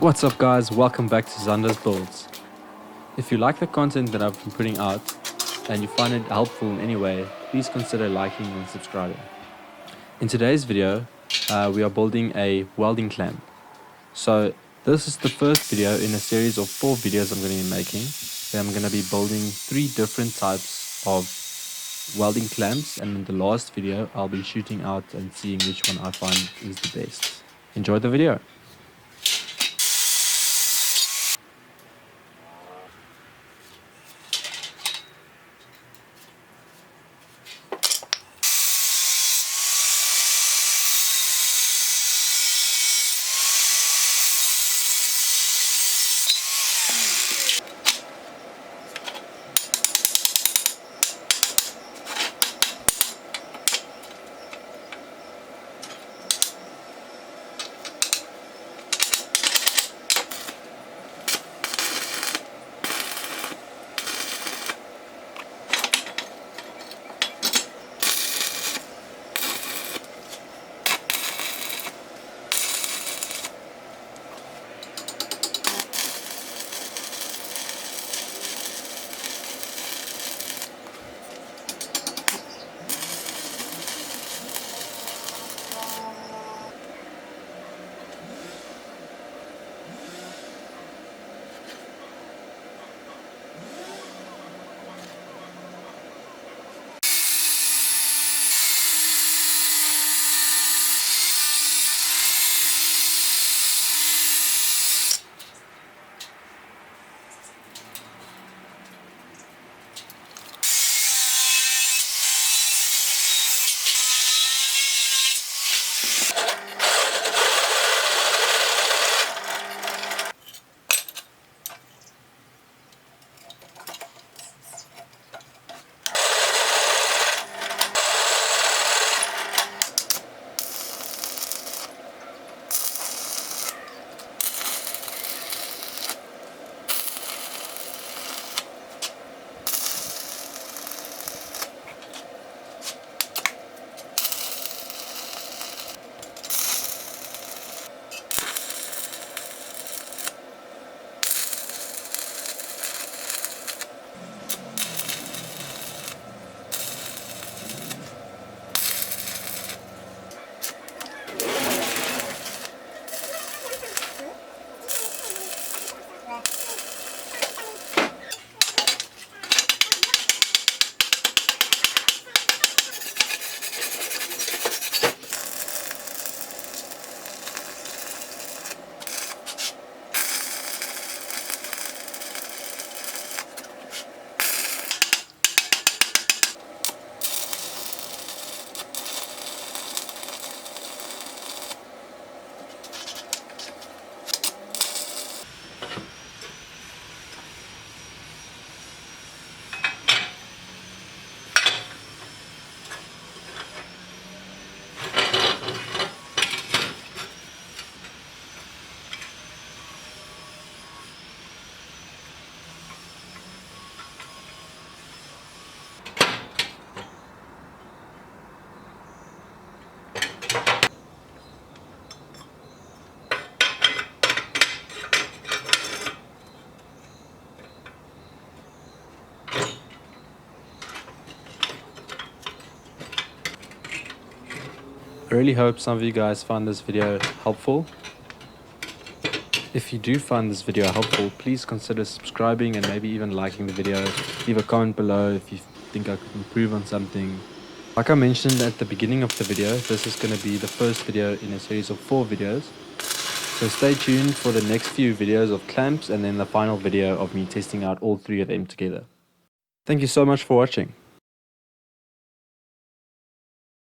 What's up guys, welcome back to Zander's Builds. If you like the content that I've been putting out and you find it helpful in any way, please consider liking and subscribing. In today's video, we are building a welding clamp. So this is the first video in a series of 4 videos I'm going to be making, where I'm going to be building 3 different types of welding clamps, and in the last video I'll be shooting out and seeing which one I find is the best. Enjoy the video. I really hope some of you guys find this video helpful. If you do find this video helpful, please consider subscribing and maybe even liking the video. Leave a comment below if you think I could improve on something. Like I mentioned at the beginning of the video, this is going to be the first video in a series of 4 videos. So stay tuned for the next few videos of clamps and then the final video of me testing out all 3 of them together. Thank you so much for watching.